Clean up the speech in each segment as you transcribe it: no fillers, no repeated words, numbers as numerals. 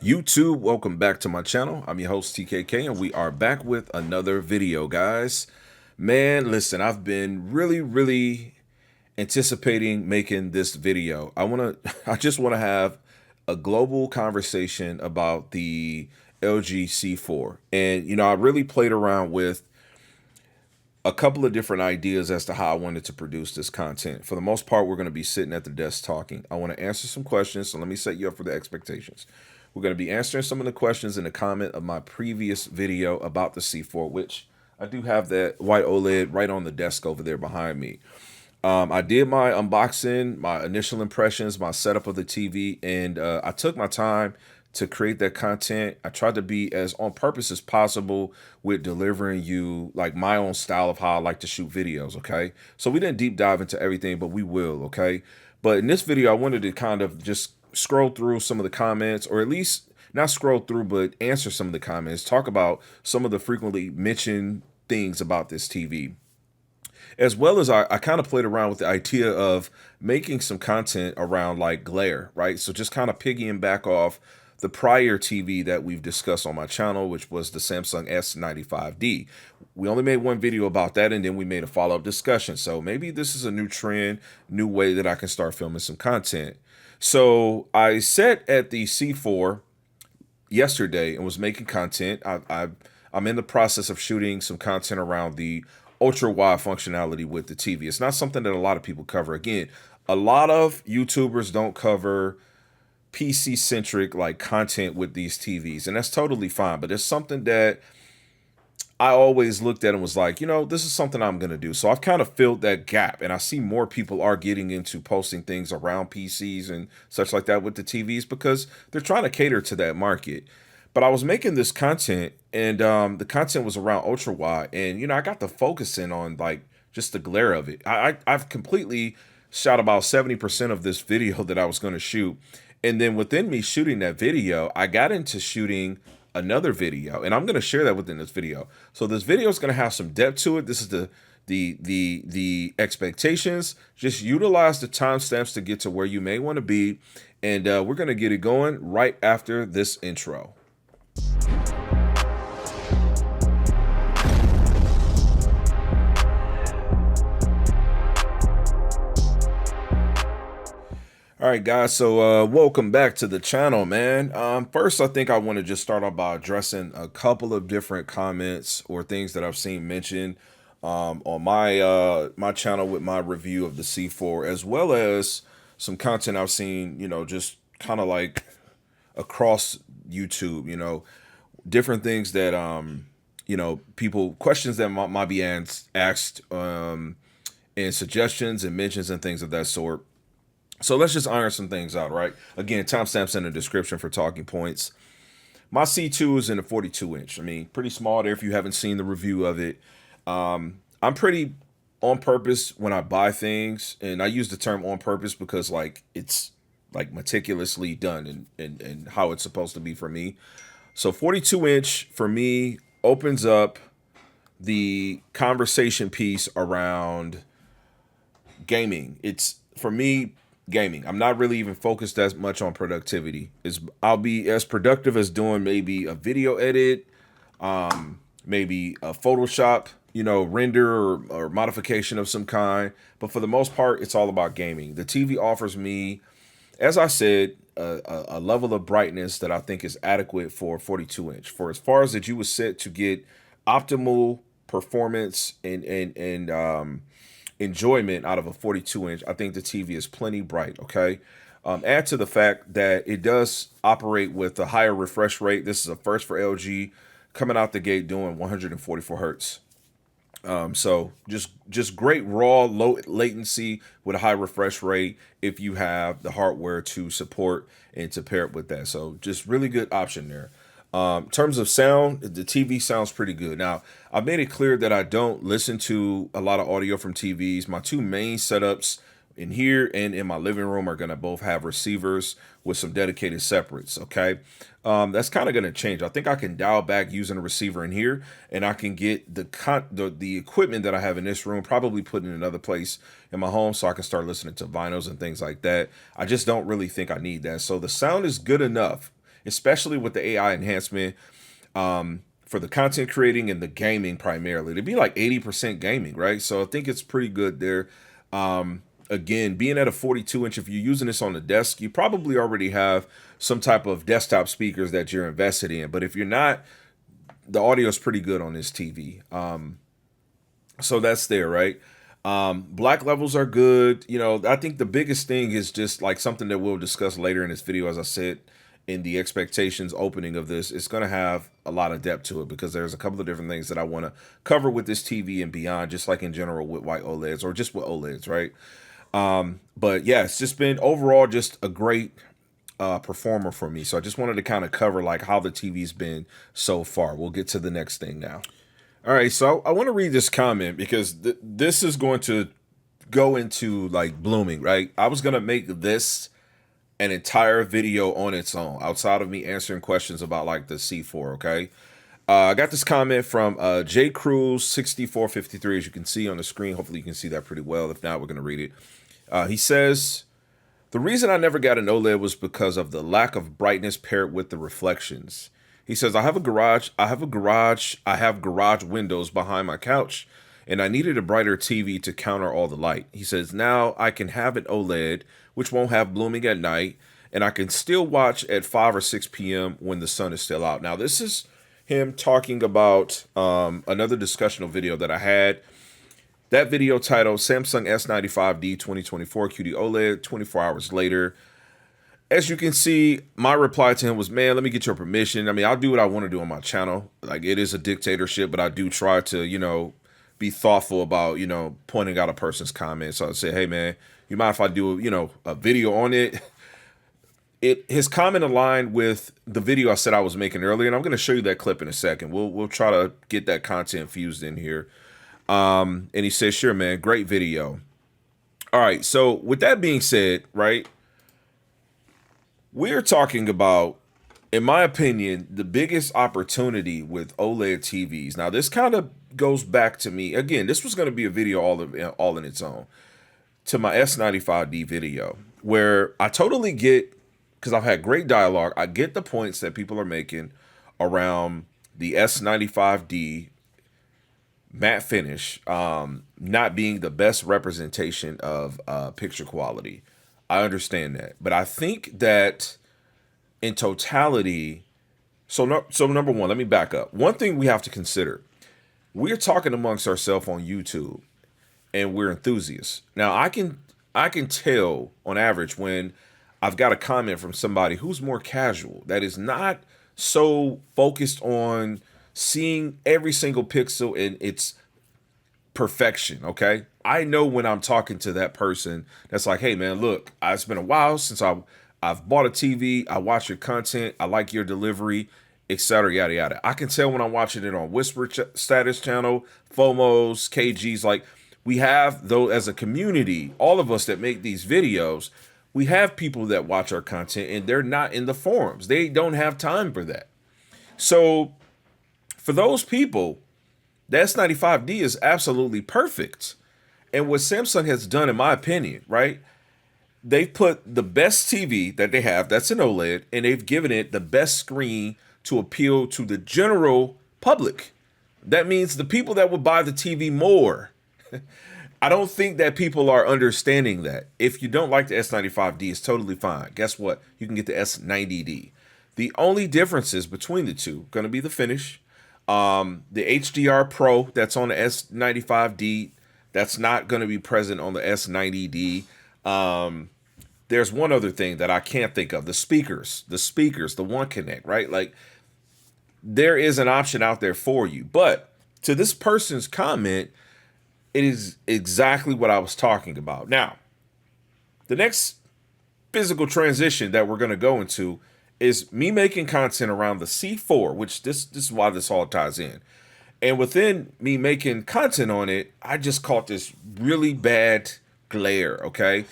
YouTube, welcome back to my channel. I'm your host TKK and we are back with another video, guys. Man, listen, I've been really anticipating making this video. I just want to have a global conversation about the LG C4. And I really played around with a couple of different ideas as to how I wanted to produce this content. For the most part, we're going to be sitting at the desk talking. I want to answer some questions, so let me set you up for the expectations. We're going to be answering some of the questions in the comment of my previous video about the C4, which I do have that white OLED right on the desk over there behind me. I did my unboxing, my initial impressions, my setup of the TV, and I took my time to create that content. I tried to be as on purpose as possible with delivering you like my own style of how I like to shoot videos, okay? So we didn't deep dive into everything, but we will, okay? But in this video, I wanted to kind of just scroll through some of the comments, or at least not scroll through, but answer some of the comments, talk about some of the frequently mentioned things about this TV. As well as I kind of played around with the idea of making some content around like glare, right? So just kind of piggying back off the prior TV that we've discussed on my channel, which was the Samsung S95D. We only made one video about that, and then we made a follow-up discussion. So maybe this is a new trend, new way that I can start filming some content. So I sat at the C4 yesterday and was making content. I'm in the process of shooting some content around the ultra wide functionality with the TV. It's not something that a lot of people cover. Again, a lot of YouTubers don't cover PC centric like content with these TVs, and that's totally fine. But it's something that I always looked at and was like, this is something I'm going to do. So I've kind of filled that gap, and I see more people are getting into posting things around PCs and such like that with the TVs because they're trying to cater to that market. But I was making this content, and the content was around ultra wide, and I got to focusing on like just the glare of it. I've completely shot about 70% of this video that I was going to shoot, and then within me shooting that video, I got into shooting another video, and I'm going to share that within this video. So this video is going to have some depth to it. This is the expectations. Just utilize the timestamps to get to where you may want to be, and we're going to get it going right after this intro. All right, guys, so welcome back to the channel, man. First, I think I want to just start off by addressing a couple of different comments or things that I've seen mentioned on my my channel with my review of the C4, as well as some content I've seen, just kind of like across YouTube, different things that, people, questions that might be asked and suggestions and mentions and things of that sort. So let's just iron some things out, right? Again, timestamps in the description for talking points. My C2 is in a 42 inch. I mean, pretty small there if you haven't seen the review of it. I'm pretty on purpose when I buy things, and I use the term on purpose because like it's like meticulously done and how it's supposed to be for me. So 42 inch for me opens up the conversation piece around gaming. It's for me gaming. I'm not really even focused as much on productivity. I'll be as productive as doing maybe a video edit, maybe a Photoshop, render or modification of some kind. But for the most part, it's all about gaming. The TV offers me, as I said, a level of brightness that I think is adequate for 42 inch. For as far as that you would set to get optimal performance and enjoyment out of a 42 inch, I think the TV is plenty bright, okay? Add to the fact that it does operate with a higher refresh rate. This is a first for LG, coming out the gate doing 144 hertz. So just great raw low latency with a high refresh rate if you have the hardware to support and to pair it with that. So just really good option there. In terms of sound, the TV sounds pretty good. Now, I've made it clear that I don't listen to a lot of audio from TVs. My two main setups in here and in my living room are going to both have receivers with some dedicated separates, okay? That's kind of going to change. I think I can dial back using a receiver in here, and I can get the equipment that I have in this room probably put in another place in my home so I can start listening to vinyls and things like that. I just don't really think I need that. So the sound is good enough. especially with the AI enhancement for the content creating and the gaming primarily. It'd be like 80% gaming, right? So I think it's pretty good there. Again, being at a 42-inch, if you're using this on the desk, you probably already have some type of desktop speakers that you're invested in. But if you're not, the audio is pretty good on this TV. So that's there, right? Black levels are good. You know, I think the biggest thing is just like something that we'll discuss later in this video. As I said in the expectations opening of this, it's going to have a lot of depth to it because there's a couple of different things that I want to cover with this TV and beyond, just like in general with white OLEDs or just with OLEDs, right? But yeah, it's just been overall just a great performer for me. So I just wanted to kind of cover like how the TV's been so far. We'll get to the next thing now. All right, so I want to read this comment because this is going to go into like blooming, right? I was going to make this an entire video on its own outside of me answering questions about like the C4, okay? I got this comment from J Cruz 6453, as you can see on the screen. Hopefully you can see that pretty well. If not, we're going to read it. He says, the reason I never got an OLED was because of the lack of brightness paired with the reflections. He says, I have garage windows behind my couch, and I needed a brighter TV to counter all the light. He says, now I can have an OLED, which won't have blooming at night, and I can still watch at 5 or 6 p.m. when the sun is still out. Now, this is him talking about another discussional video that I had. That video titled Samsung S95D 2024 QD OLED 24 hours later. As you can see, my reply to him was, man, let me get your permission. I mean, I'll do what I want to do on my channel. Like, it is a dictatorship, but I do try to, you know, be thoughtful about, you know, pointing out a person's comment. So I say, hey, man, you mind if I do, you know, a video on it? His comment aligned with the video I said I was making earlier, and I'm going to show you that clip in a second. We'll try to get that content fused in here. And he says, sure, man, great video. All right, so with that being said, right, we're talking about, in my opinion, the biggest opportunity with OLED TVs. Now, this kind of goes back to me. Again, this was going to be a video all in its own, to my S95D video, where I totally get, because I've had great dialogue, I get the points that people are making around the S95D matte finish not being the best representation of picture quality. I understand that, but I think that in totality, so number one, let me back up. One thing we have to consider, we're talking amongst ourselves on YouTube, and we're enthusiasts. Now, I can tell on average when I've got a comment from somebody who's more casual, that is not so focused on seeing every single pixel in its perfection, okay? I know when I'm talking to that person that's like, hey, man, look, it's been a while since I've bought a TV, I watch your content, I like your delivery, etc., yada, yada. I can tell when I'm watching it on Whisper Status Channel, FOMOs, KGs, like we have, though, as a community, all of us that make these videos, we have people that watch our content and they're not in the forums. They don't have time for that. So for those people, the S95D is absolutely perfect. And what Samsung has done, in my opinion, right, they've put the best TV that they have, that's an OLED, and they've given it the best screen to appeal to the general public. That means the people that would buy the TV more. I don't think that people are understanding that. If you don't like the S95D, it's totally fine. Guess what? You can get the S90D. The only differences between the two going to be the finish. The HDR Pro that's on the S95D, that's not going to be present on the S90D. There's one other thing that I can't think of. The speakers, the One Connect, right? Like, there is an option out there for you. But to this person's comment, it is exactly what I was talking about. Now, the next physical transition that we're going to go into is me making content around the C4, which this is why this all ties in. And within me making content on it, I just caught this really bad glare, okay?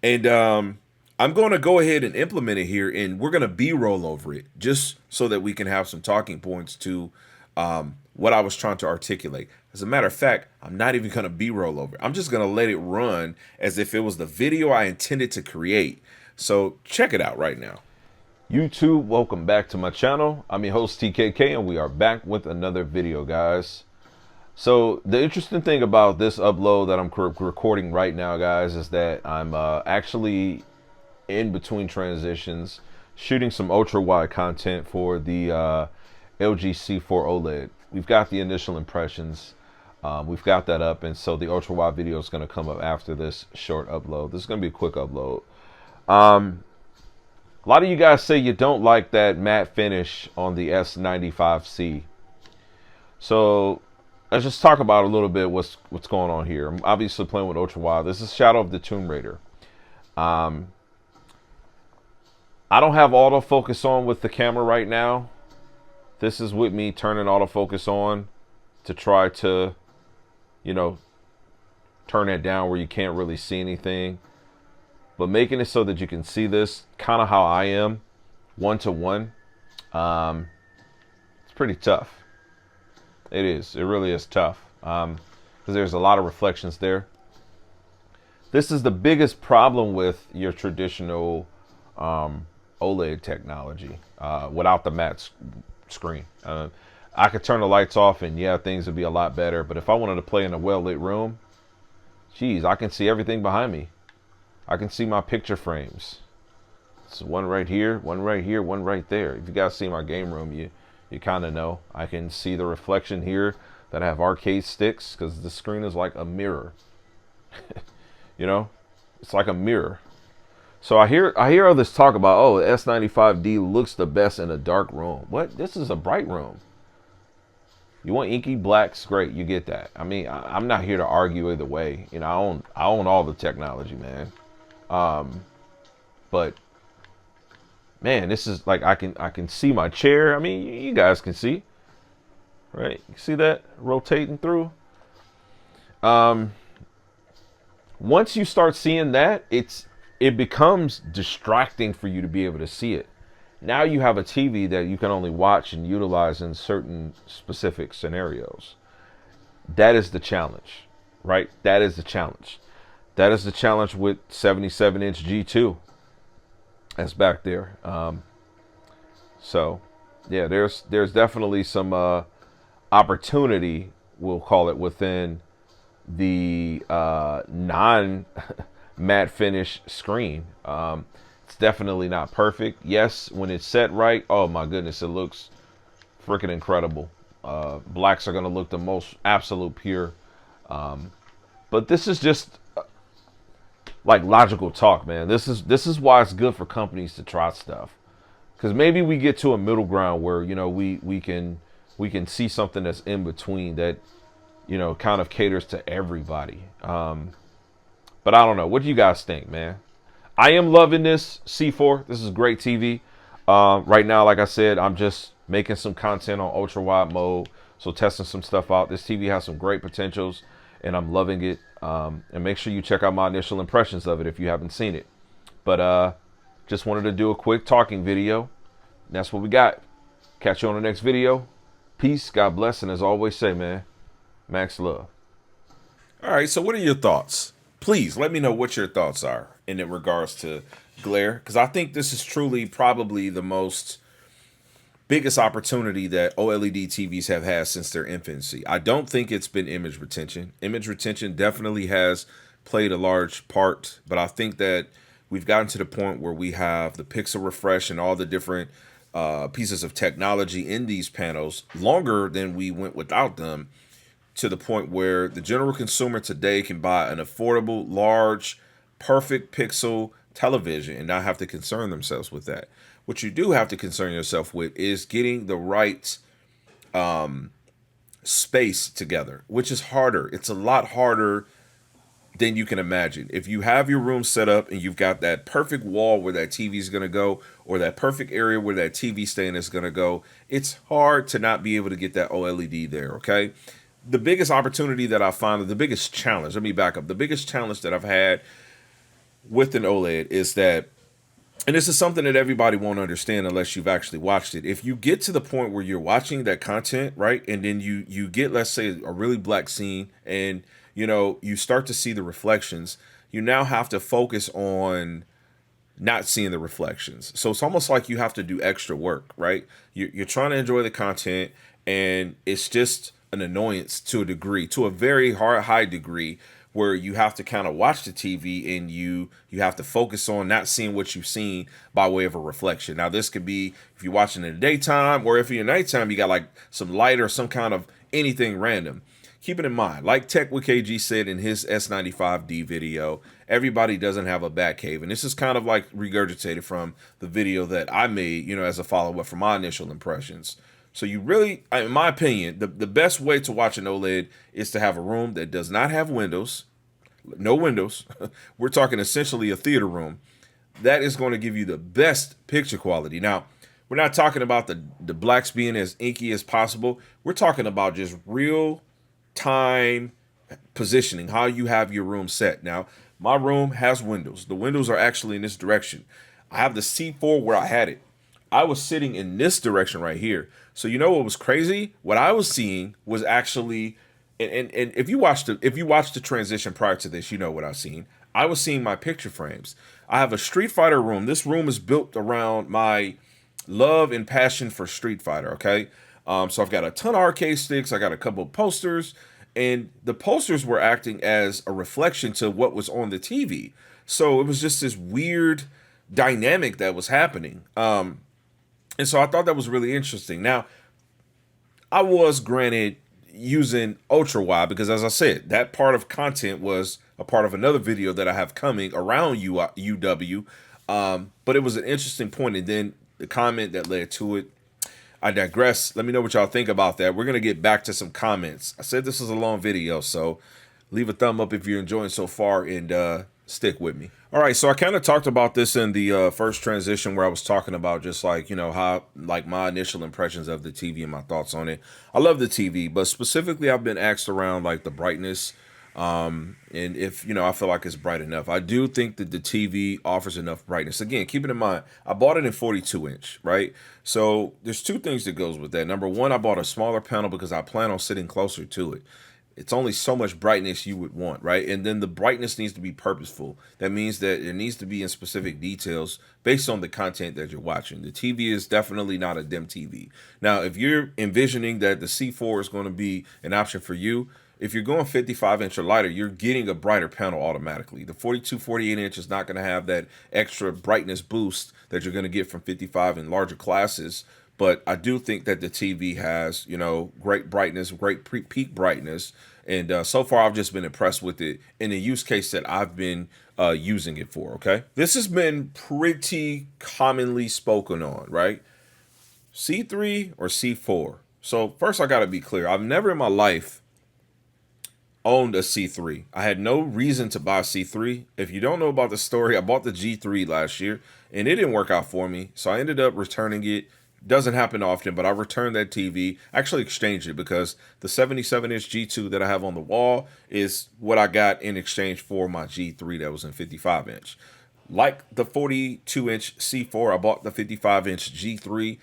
And I'm going to go ahead and implement it here, and we're going to B-roll over it just so that we can have some talking points to what I was trying to articulate. As a matter of fact, I'm not even going to B-roll over it. I'm just going to let it run as if it was the video I intended to create. So check it out right now. YouTube, welcome back to my channel. I'm your host TKK and we are back with another video, guys. So the interesting thing about this upload that I'm recording right now, guys, is that I'm actually in between transitions shooting some ultra wide content for the LG C4 OLED. We've got the initial impressions, we've got that up, and so the ultra wide video is going to come up after this short upload. This is going to be a quick upload. A lot of you guys say you don't like that matte finish on the S95C. So let's just talk about a little bit what's going on here. I'm obviously playing with ultra wide. This is Shadow of the Tomb Raider. I don't have autofocus on with the camera right now. This is with me turning autofocus on to try to, you know, turn it down where you can't really see anything. But making it so that you can see this kind of how I am, one-to-one, it's pretty tough. It is. It really is tough because there's a lot of reflections there. This is the biggest problem with your traditional OLED technology without the matte screen. I could turn the lights off and yeah, things would be a lot better. But if I wanted to play in a well-lit room, geez, I can see everything behind me. I can see my picture frames. It's one right here, one right here, one right there. If you guys see my game room, you kind of know. I can see the reflection here that I have arcade sticks because the screen is like a mirror. You know, it's like a mirror. So I hear all this talk about, oh, the S95D looks the best in a dark room. What? This is a bright room. You want inky blacks? Great, you get that. I mean, I'm not here to argue either way. You know, I own all the technology, man. But man, this is like I can see my chair. I mean, you guys can see, right? You see that rotating through. Once you start seeing that, it becomes distracting for you to be able to see it. Now you have a TV that you can only watch and utilize in certain specific scenarios. That is the challenge, right? That is the challenge. That is the challenge with 77-inch G2. That's back there. So, yeah, there's definitely some opportunity, we'll call it, within the non-matte finish screen. It's definitely not perfect. Yes, when it's set right, oh my goodness, it looks freaking incredible. Blacks are going to look the most absolute pure. But this is just like logical talk, man. This is why it's good for companies to try stuff, because maybe we get to a middle ground where, you know, we can see something that's in between that, you know, kind of caters to everybody. But I don't know. What do you guys think, man? I am loving this C4. This is great TV. Right now, like I said, I'm just making some content on ultra wide mode, so testing some stuff out. This TV has some great potentials, and I'm loving it. And make sure you check out my initial impressions of it if you haven't seen it. But just wanted to do a quick talking video. That's what we got. Catch you on the next video. Peace, God bless, and as I always say, man, max love. All right, so what are your thoughts? Please let me know what your thoughts are in regards to glare, because I think this is truly probably the biggest opportunity that OLED TVs have had since their infancy. I don't think it's been image retention. Image retention definitely has played a large part, but I think that we've gotten to the point where we have the pixel refresh and all the different pieces of technology in these panels longer than we went without them, to the point where the general consumer today can buy an affordable, large, perfect pixel television and not have to concern themselves with that. What you do have to concern yourself with is getting the right space together, which is harder. It's a lot harder than you can imagine. If you have your room set up and you've got that perfect wall where that TV is going to go, or that perfect area where that TV stand is going to go, it's hard to not be able to get that OLED there, okay? The biggest opportunity that I find, the biggest challenge, let me back up. The biggest challenge that I've had with an OLED is that, and this is something that everybody won't understand unless you've actually watched it. If you get to the point where you're watching that content, right, and then you get, let's say, a really black scene, and you know you start to see the reflections, you now have to focus on not seeing the reflections. So it's almost like you have to do extra work, right? You're trying to enjoy the content, and it's just an annoyance to a degree, to a very high degree, where you have to kind of watch the TV and you have to focus on not seeing what you've seen by way of a reflection. Now, this could be if you're watching in the daytime, or if you're nighttime, you got like some light or some kind of anything random. Keep it in mind, like Tech with KG said in his S95D video, everybody doesn't have a bat cave. And this is kind of like regurgitated from the video that I made, you know, as a follow-up from my initial impressions. So you really, in my opinion, the best way to watch an OLED is to have a room that does not have windows, no windows. We're talking essentially a theater room. That is going to give you the best picture quality. Now, we're not talking about the blacks being as inky as possible. We're talking about just real time positioning, how you have your room set. Now, my room has windows. The windows are actually in this direction. I have the C4 where I had it. I was sitting in this direction right here. So you know what was crazy? What I was seeing was actually, and if you watched the transition prior to this, you know what I've seen. I was seeing my picture frames. I have a Street Fighter room. This room is built around my love and passion for Street Fighter, okay? So I've got a ton of arcade sticks. I got a couple of posters, and the posters were acting as a reflection to what was on the TV. So it was just this weird dynamic that was happening. And so I thought that was really interesting. Now, I was granted using ultra wide because, as I said, that part of content was a part of another video that I have coming around UW. But it was an interesting point. And then the comment that led to it, I digress. Let me know what y'all think about that. We're going to get back to some comments. I said this is a long video, so leave a thumb up if you're enjoying so far, and stick with me. All right, so I kind of talked about this in the first transition where I was talking about just like, you know, how like my initial impressions of the TV and my thoughts on it. I love the TV, but specifically I've been asked around like the brightness, and if, you know, I feel like it's bright enough. I do think that the TV offers enough brightness. Again, keep it in mind, I bought it in 42-inch, right? So there's two things that goes with that. Number one, I bought a smaller panel because I plan on sitting closer to it. It's only so much brightness you would want, right? And then the brightness needs to be purposeful. That means that it needs to be in specific details based on the content that you're watching. The TV is definitely not a dim TV. Now, if you're envisioning that the C4 is going to be an option for you, if you're going 55-inch or lighter, you're getting a brighter panel automatically. The 42, 48-inch is not going to have that extra brightness boost that you're going to get from 55 in larger classes. But I do think that the TV has, you know, great brightness, great peak brightness. And so far, I've just been impressed with it in the use case that I've been using it for, okay? This has been pretty commonly spoken on, right? C3 or C4? So first, I got to be clear. I've never in my life owned a C3. I had no reason to buy a C3. If you don't know about the story, I bought the G3 last year, and it didn't work out for me. So I ended up returning it. Doesn't happen often, but I returned that TV. I actually exchanged it because the 77-inch G2 that I have on the wall is what I got in exchange for my G3 that was in 55-inch. Like the 42-inch C4, I bought the 55-inch G3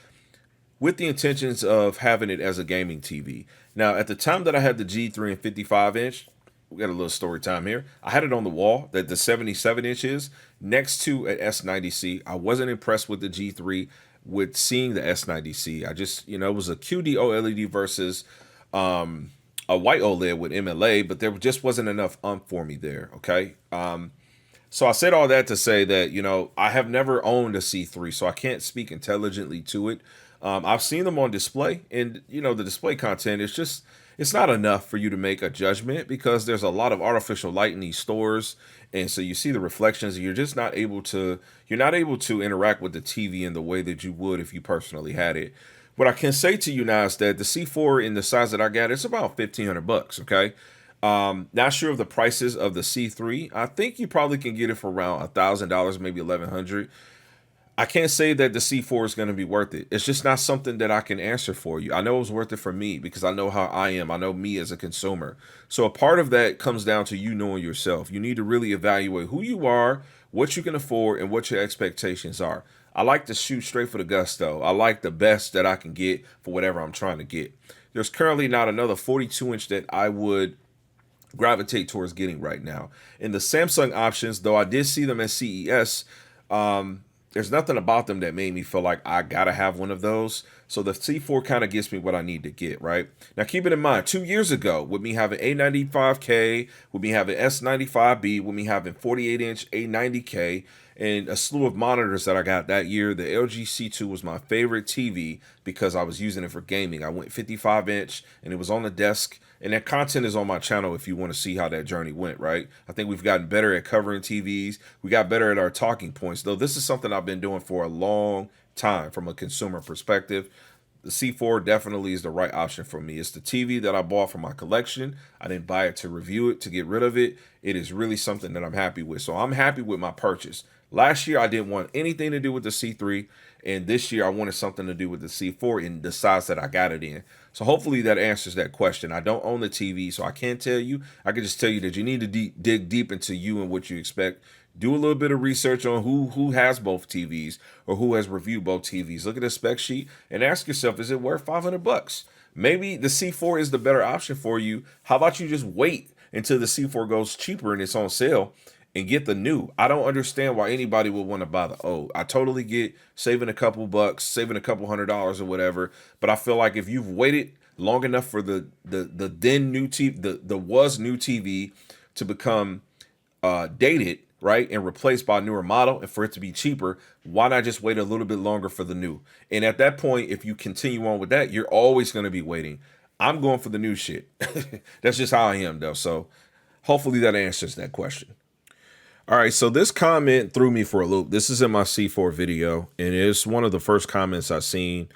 with the intentions of having it as a gaming TV. Now, at the time that I had the G3 and 55-inch, we got a little story time here. I had it on the wall that the 77-inch is next to an S90C. I wasn't impressed with the G3 with seeing the S90C. I just, you know, it was a QD OLED versus a white OLED with MLA, but there just wasn't enough for me there, okay? So I said all that to say that, you know, I have never owned a C3, so I can't speak intelligently to it. I've seen them on display, and, you know, the display content is just, it's not enough for you to make a judgment because there's a lot of artificial light in these stores. And so you see the reflections, and you're just not able to, interact with the TV in the way that you would if you personally had it. What I can say to you now is that the C4 in the size that I got, it's about $1,500, okay? Not sure of the prices of the C3. I think you probably can get it for around $1,000, maybe $1,100. I can't say that the C4 is going to be worth it. It's just not something that I can answer for you. I know it was worth it for me because I know how I am. I know me as a consumer. So a part of that comes down to you knowing yourself. You need to really evaluate who you are, what you can afford, and what your expectations are. I like to shoot straight for the gusto. I like the best that I can get for whatever I'm trying to get. There's currently not another 42-inch that I would gravitate towards getting right now. In the Samsung options, though I did see them at CES, There's nothing about them that made me feel like I gotta have one of those. So the C4 kind of gives me what I need to get, right? Now keep it in mind, 2 years ago, with me having A95K, with me having S95B, with me having 48-inch A90K, and a slew of monitors that I got that year, the LG C2 was my favorite TV because I was using it for gaming. I went 55-inch and it was on the desk, and that content is on my channel if you want to see how that journey went, right? I think we've gotten better at covering TVs. We got better at our talking points, though this is something I've been doing for a long time from a consumer perspective. The C4 definitely is the right option for me. It's the TV that I bought for my collection. I didn't buy it to review it, to get rid of it. It is really something that I'm happy with. So I'm happy with my purchase. Last year, I didn't want anything to do with the C3. And this year, I wanted something to do with the C4 in the size that I got it in. So hopefully that answers that question. I don't own the TV, so I can't tell you. I can just tell you that you need to dig deep into you and what you expect. Do a little bit of research on who has both TVs or who has reviewed both TVs. Look at the spec sheet and ask yourself, is it worth $500? Maybe the C4 is the better option for you. How about you just wait until the C4 goes cheaper and it's on sale and get the new? I don't understand why anybody would want to buy the old. I totally get saving a couple bucks, saving a couple $100 or whatever, but I feel like if you've waited long enough for the then new TV, the was new TV to become dated, right, and replaced by a newer model, and for it to be cheaper, why not just wait a little bit longer for the new? And at that point, if you continue on with that, you're always going to be waiting. I'm going for the new shit. That's just how I am, though. So hopefully that answers that question. All right, so this comment threw me for a loop. This is in my C4 video, and it's one of the first comments I've seen.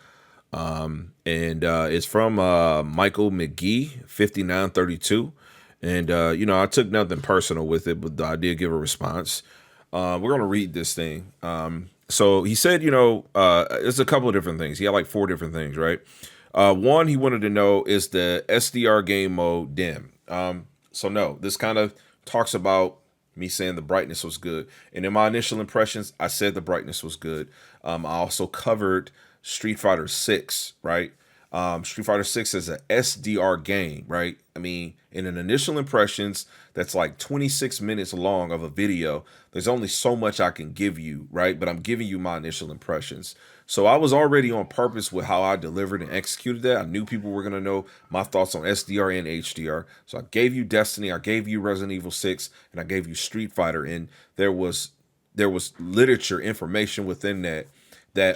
It's from Michael McGee, 5932. And, I took nothing personal with it, but I did give a response. We're going to read this thing. So he said, it's a couple of different things. He had like 4 different things, right? One, he wanted to know, is the SDR game mode dim? So no, this kind of talks about me saying the brightness was good. And in my initial impressions, I said the brightness was good. I also covered Street Fighter 6, right? Street Fighter 6 is a SDR game, right? I mean, in an initial impressions, that's like 26 minutes long of a video. There's only so much I can give you, right? But I'm giving you my initial impressions. So I was already on purpose with how I delivered and executed that. I knew people were going to know my thoughts on SDR and HDR. So I gave you Destiny, I gave you Resident Evil 6, and I gave you Street Fighter. And there was literature, information within that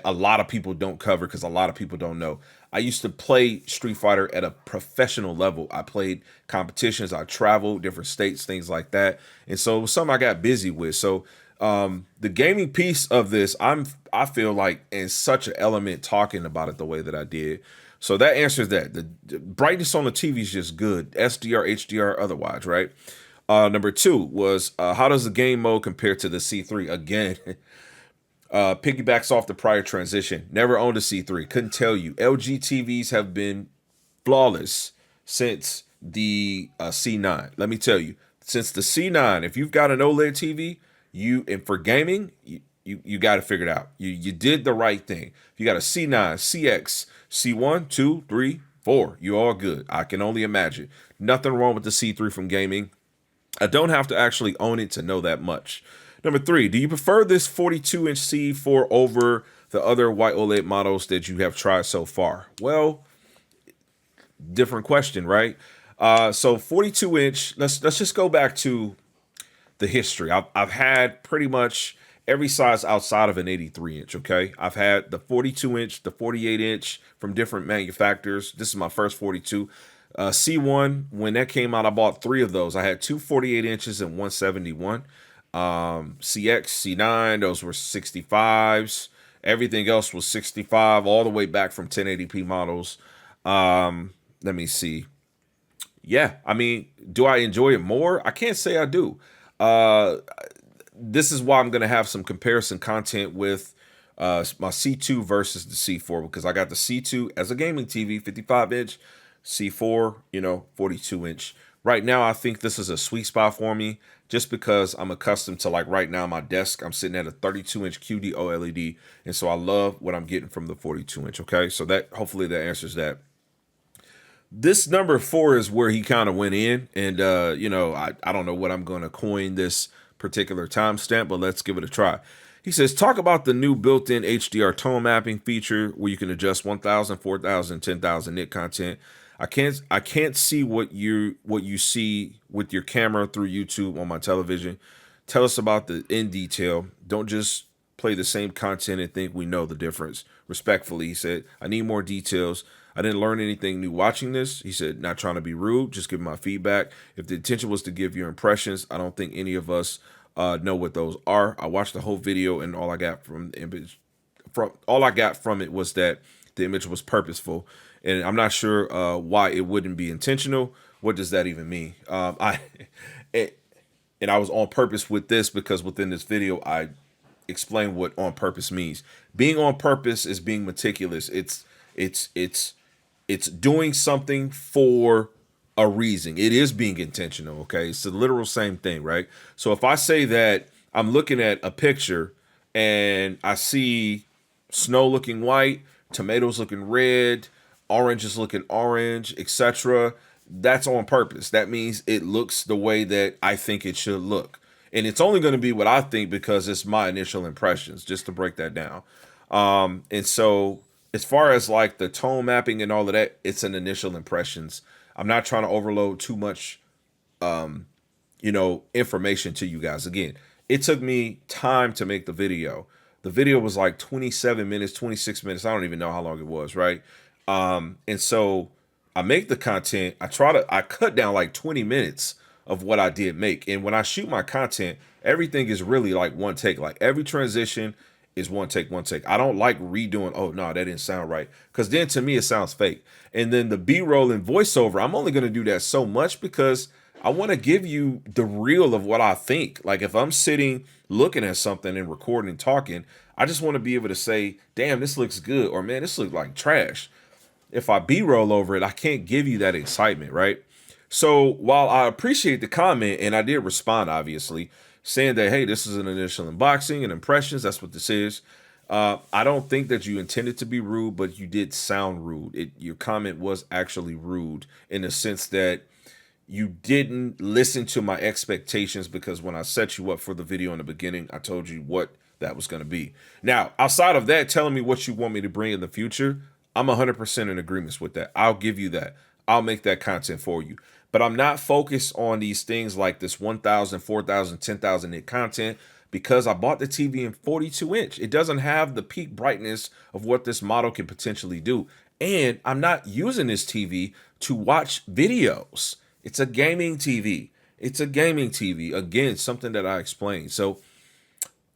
a lot of people don't cover because a lot of people don't know. I used to play Street Fighter at a professional level. I played competitions, I traveled different states, things like that. And so it was something I got busy with. So the gaming piece of this, I feel like in such an element talking about it the way that I did. So that answers that. The brightness on the TV is just good. SDR, HDR, otherwise, right? Number 2 was how does the game mode compare to the C3? Again, piggybacks off the prior transition. Never owned a C3. Couldn't tell you. LG TVs have been flawless since the C9. Let me tell you, since the C9, if you've got an OLED TV, and for gaming, you got to figure it out. You did the right thing. If you got a C9, CX, C1, 2, 3, 4, you're all good. I can only imagine. Nothing wrong with the C3 from gaming. I don't have to actually own it to know that much. Number 3, do you prefer this 42-inch C4 over the other white OLED models that you have tried so far? Well, different question, right? So 42-inch, let's just go back to the history. I've had pretty much every size outside of an 83-inch, okay? I've had the 42-inch, the 48-inch from different manufacturers. This is my first 42. C1, when that came out, I bought 3 of those. I had 2 48 inches and 171. CX, C9, those were 65s. Everything else was 65, all the way back from 1080p models. Let me see. Yeah, I mean, do I enjoy it more? I can't say I do. This is why I'm going to have some comparison content with my C2 versus the C4, because I got the C2 as a gaming TV, 55-inch, C4, 42-inch. Right now, I think this is a sweet spot for me just because I'm accustomed to, like right now, my desk, I'm sitting at a 32-inch QD OLED. And so I love what I'm getting from the 42-inch, okay? So that hopefully that answers that. This number 4 is where he kind of went in. And, I don't know what I'm going to coin this particular timestamp, but let's give it a try. He says, talk about the new built-in HDR tone mapping feature where you can adjust 1000, 4000, 10,000 nit content. I can't see what you see with your camera through YouTube on my television. Tell us about the in detail. Don't just play the same content and think we know the difference. Respectfully, he said, I need more details. I didn't learn anything new watching this. He said, not trying to be rude, just giving my feedback. If the intention was to give your impressions, I don't think any of us know what those are. I watched the whole video, and all I got from the image, from it was that the image was purposeful, and I'm not sure why it wouldn't be intentional. What does that even mean? And I was on purpose with this because within this video I explain what on purpose means. Being on purpose is being meticulous. It's doing something for a reason. It is being intentional, okay? It's the literal same thing, right? So if I say that I'm looking at a picture and I see snow looking white, tomatoes looking red, oranges looking orange, etc., that's on purpose. That means it looks the way that I think it should look. And it's only going to be what I think because it's my initial impressions, just to break that down. And so as far as like the tone mapping and all of that, it's an initial impressions. I'm not trying to overload too much, information to you guys. Again, it took me time to make the video. The video was like 27 minutes, 26 minutes. I don't even know how long it was, right? And so I make the content. I cut down like 20 minutes of what I did make. And when I shoot my content, everything is really like one take. Like every transition is one take, one take. I don't like redoing, oh no, that didn't sound right. Because then to me, it sounds fake. And then the B-roll and voiceover, I'm only going to do that so much because I want to give you the real of what I think. Like if I'm sitting looking at something and recording and talking, I just want to be able to say, damn, this looks good. Or man, this looks like trash. If I B-roll over it, I can't give you that excitement, right? So while I appreciate the comment, and I did respond, obviously, saying that, hey, this is an initial unboxing and impressions. That's what this is. I don't think that you intended to be rude, but you did sound rude. Your comment was actually rude in the sense that you didn't listen to my expectations, because when I set you up for the video in the beginning, I told you what that was going to be. Now, outside of that, telling me what you want me to bring in the future, I'm 100% in agreement with that. I'll give you that. I'll make that content for you. But I'm not focused on these things like this 1,000, 4,000, 10,000 nit content because I bought the TV in 42-inch. It doesn't have the peak brightness of what this model can potentially do. And I'm not using this TV to watch videos. It's a gaming TV. It's a gaming TV. Again, something that I explained. So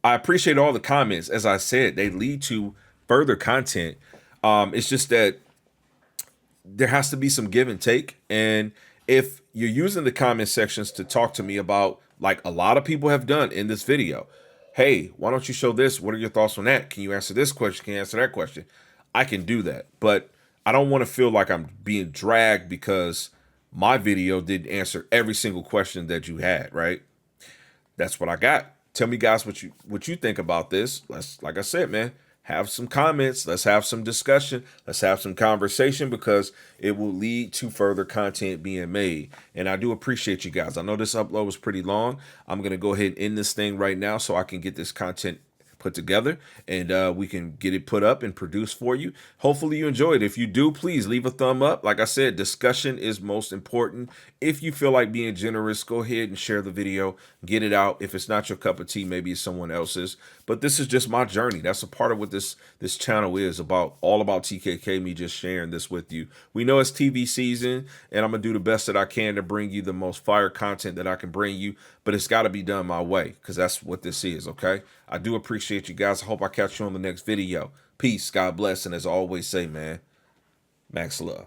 I appreciate all the comments. As I said, they lead to further content. It's just that there has to be some give and take. And if you're using the comment sections to talk to me about, like a lot of people have done in this video, hey, why don't you show this? What are your thoughts on that? Can you answer this question? Can you answer that question? I can do that. But I don't want to feel like I'm being dragged because my video didn't answer every single question that you had, right? That's what I got. Tell me guys what you think about this. Let's, like I said, man, have some comments. Let's have some discussion. Let's have some conversation because it will lead to further content being made. And I do appreciate you guys. I know this upload was pretty long. I'm going to go ahead and end this thing right now so I can get this content put together and we can get it put up and produced for you. Hopefully you enjoyed. If you do, please leave a thumb up. Like I said, discussion is most important. If you feel like being generous, go ahead and share the video, get it out. If it's not your cup of tea, maybe it's someone else's, but this is just my journey. That's a part of what this channel is about, all about TKK, me just sharing this with you. We know it's TV season and I'm gonna do the best that I can to bring you the most fire content that I can bring you, but it's got to be done my way because that's what this is. Okay, I do appreciate you guys. I hope I catch you on the next video. Peace, God bless, and as I always say, man, max love.